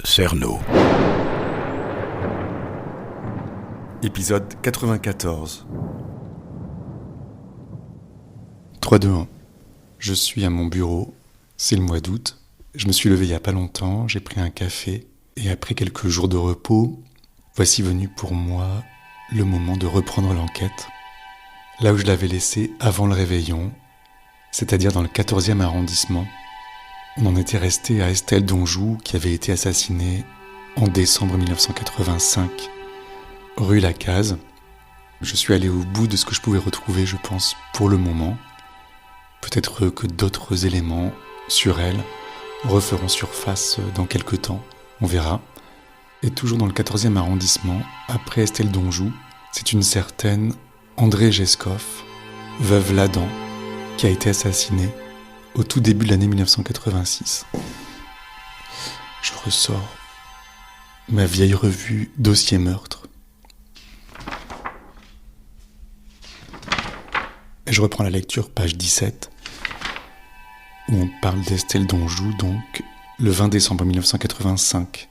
Cerno. Épisode 94. 3, 2, 1. Je suis à mon bureau, c'est le mois d'août. Je me suis levé il n'y a pas longtemps, j'ai pris un café, et après quelques jours de repos, voici venu pour moi le moment de reprendre l'enquête, là où je l'avais laissée avant le réveillon, c'est-à-dire dans le 14e arrondissement. On en était resté à Estelle Donjou, qui avait été assassinée en décembre 1985, rue Lacaze. Je suis allé au bout de ce que je pouvais retrouver, je pense, pour le moment. Peut-être que d'autres éléments sur elle referont surface dans quelques temps, on verra. Et toujours dans le 14e arrondissement, après Estelle Donjou, c'est une certaine André Geskov, veuve Ladan, qui a été assassinée au tout début de l'année 1986. Je ressors ma vieille revue Dossier meurtre. Et je reprends la lecture, page 17, où on parle d'Estelle Donjou, donc le 20 décembre 1985.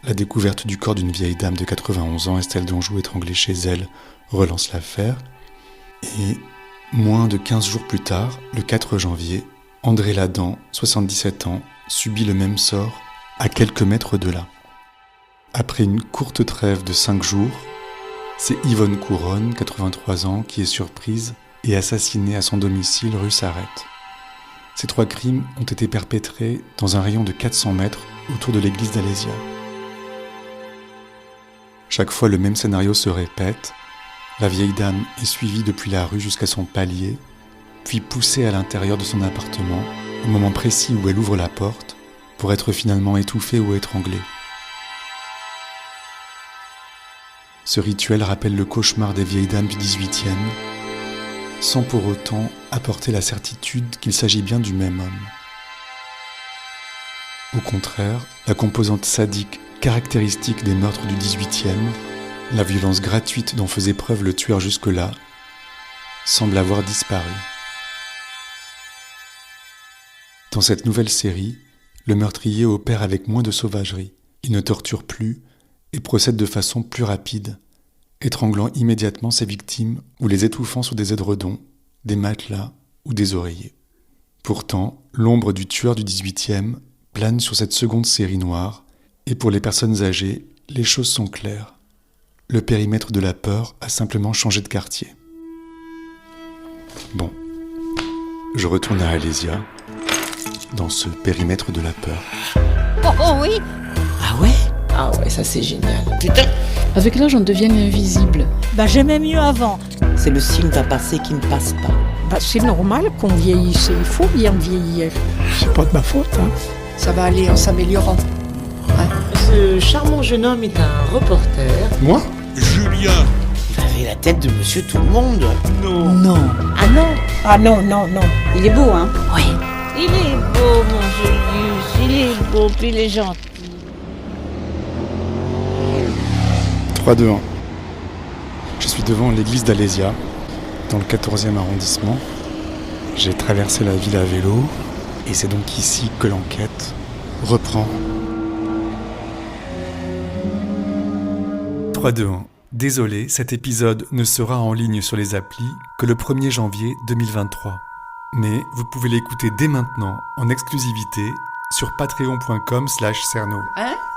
La découverte du corps d'une vieille dame de 91 ans, Estelle Donjou étranglée chez elle, relance l'affaire. Et moins de 15 jours plus tard, le 4 janvier, André Ladan, 77 ans, subit le même sort à quelques mètres de là. Après une courte trêve de 5 jours, c'est Yvonne Couronne, 83 ans, qui est surprise et assassinée à son domicile rue Sarrette. Ces 3 crimes ont été perpétrés dans un rayon de 400 mètres autour de l'église d'Alésia. Chaque fois, le même scénario se répète. La vieille dame est suivie depuis la rue jusqu'à son palier, puis poussée à l'intérieur de son appartement, au moment précis où elle ouvre la porte, pour être finalement étouffée ou étranglée. Ce rituel rappelle le cauchemar des vieilles dames du XVIIIe, sans pour autant apporter la certitude qu'il s'agit bien du même homme. Au contraire, la composante sadique caractéristique des meurtres du XVIIIe, la violence gratuite dont faisait preuve le tueur jusque-là, semble avoir disparu. Dans cette nouvelle série, le meurtrier opère avec moins de sauvagerie. Il ne torture plus et procède de façon plus rapide, étranglant immédiatement ses victimes ou les étouffant sous des édredons, des matelas ou des oreillers. Pourtant, l'ombre du tueur du XVIIIe plane sur cette seconde série noire, et pour les personnes âgées, les choses sont claires. Le périmètre de la peur a simplement changé de quartier. Bon, je retourne à Alésia, dans ce périmètre de la peur. Oh oui. Ah ouais? Ah ouais, ça c'est génial. Putain. Avec l'âge, on devient invisible. J'aimais mieux avant. C'est le signe d'un passé qui ne passe pas. C'est normal qu'on vieillisse, il faut bien vieillir. C'est pas de ma faute, hein. Ça va aller en s'améliorant. Ce charmant jeune homme est un reporter. Moi ? Julien ! Il avait la tête de monsieur tout le monde. Non. Ah non? Ah non. Il est beau, hein? Oui. Il est beau, mon Julius. Il est beau, puis il est gentil. 3, 2, 1. Je suis devant l'église d'Alésia, dans le 14e arrondissement. J'ai traversé la ville à vélo, et c'est donc ici que l'enquête reprend. 3, 2, 1. Désolé, cet épisode ne sera en ligne sur les applis que le 1er janvier 2023. Mais vous pouvez l'écouter dès maintenant, en exclusivité, sur patreon.com/cerno.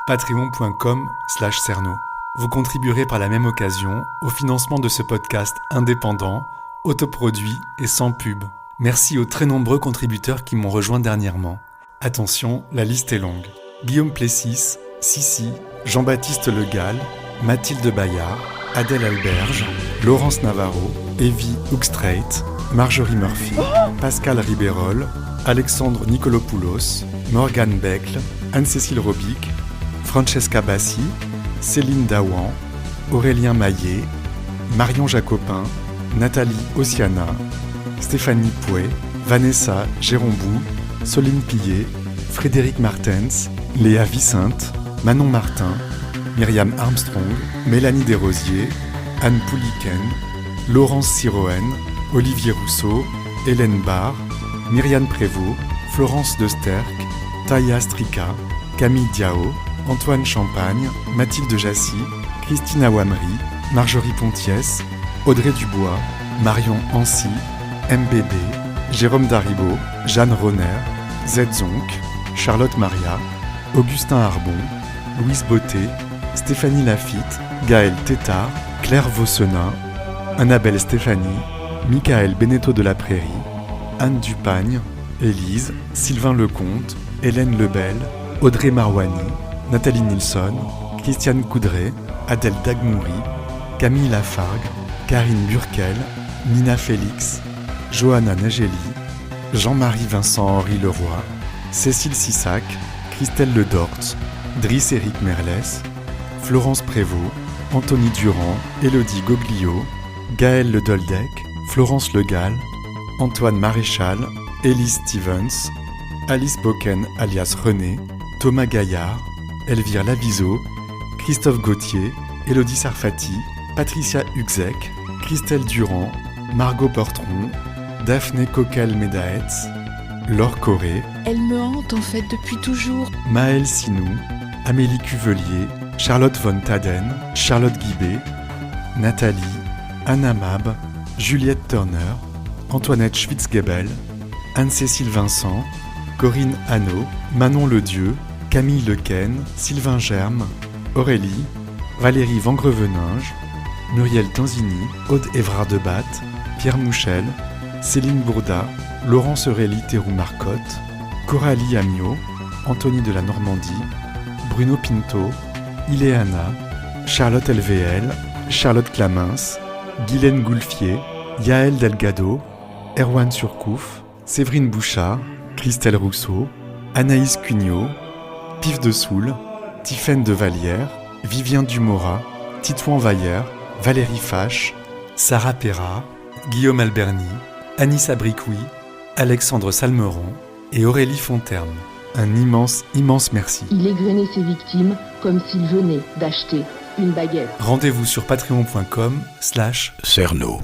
Patreon.com/cerno. Vous contribuerez par la même occasion au financement de ce podcast indépendant, autoproduit et sans pub. Merci aux très nombreux contributeurs qui m'ont rejoint dernièrement. Attention, la liste est longue. Guillaume Plessis, Sissi, Jean-Baptiste Le Gall, Mathilde Bayard, Adèle Alberge, Laurence Navarro, Evie Hookstreit, Marjorie Murphy, Pascal Ribérol, Alexandre Nicolopoulos, Morgane Becle, Anne-Cécile Robic, Francesca Bassi, Céline Dawan, Aurélien Maillet, Marion Jacopin, Nathalie Ossiana, Stéphanie Pouet, Vanessa Gérombou, Soline Pillet, Frédéric Martens, Léa Vicinte, Manon Martin, Myriam Armstrong, Mélanie Desrosiers, Anne Pouliken, Laurence Siroen, Olivier Rousseau, Hélène Barr, Myriane Prévost, Florence Desterck, Taya Strika, Camille Diao, Antoine Champagne, Mathilde Jassy, Christina Wamry, Marjorie Pontiès, Audrey Dubois, Marion Ancy, MBB, Jérôme Daribo, Jeanne Ronner, Zedzonk, Charlotte Maria, Augustin Arbon, Louise Beauté, Stéphanie Lafitte, Gaël Tétard, Claire Vossenin, Annabelle Stéphanie, Michael Beneteau de la Prairie, Anne Dupagne, Élise, Sylvain Lecomte, Hélène Lebel, Audrey Marwani, Nathalie Nilsson, Christiane Coudray, Adèle Dagmouri, Camille Lafargue, Karine Burkel, Nina Félix, Johanna Nageli, Jean-Marie Vincent-Henri Leroy, Cécile Sissac, Christelle Ledort, Driss Éric Merlès, Florence Prévost, Anthony Durand, Élodie Goglio, Gaël Le Doldec, Florence Le Gall, Antoine Maréchal, Élise Stevens, Alice Boken alias René, Thomas Gaillard, Elvire Laviso, Christophe Gauthier, Élodie Sarfati, Patricia Huxek, Christelle Durand, Margot Portron, Daphné Coquel-Médaetz, Laure Corré, Elle me hante en fait depuis toujours. Maëlle Sinou, Amélie Cuvelier, Charlotte von Taden, Charlotte Guibé, Nathalie, Anna Mab, Juliette Turner, Antoinette Schwitzgebel, Anne-Cécile Vincent, Corinne Hanot, Manon Ledieu, Camille Lequen, Sylvain Germe, Aurélie, Valérie Vangreveninge, Muriel Tanzini, Aude Évrard de Batte, Pierre Mouchel, Céline Bourda, Laurence Aurélie Théroux-Marcotte, Coralie Amiot, Anthony de la Normandie, Bruno Pinto, Iléana, Charlotte LVL, Charlotte Clamins, Guylaine Goulfier, Yaël Delgado, Erwan Surcouf, Séverine Bouchard, Christelle Rousseau, Anaïs Cugnot, Pif de Soule, Tiffaine de Vallière, Vivien Dumorat, Titouan Vaillère, Valérie Fache, Sarah Perra, Guillaume Alberni, Anis Abricoui, Alexandre Salmeron et Aurélie Fonterne. Un immense merci. Il égrenait ses victimes comme s'il venait d'acheter une baguette. Rendez-vous sur patreon.com/Cerno.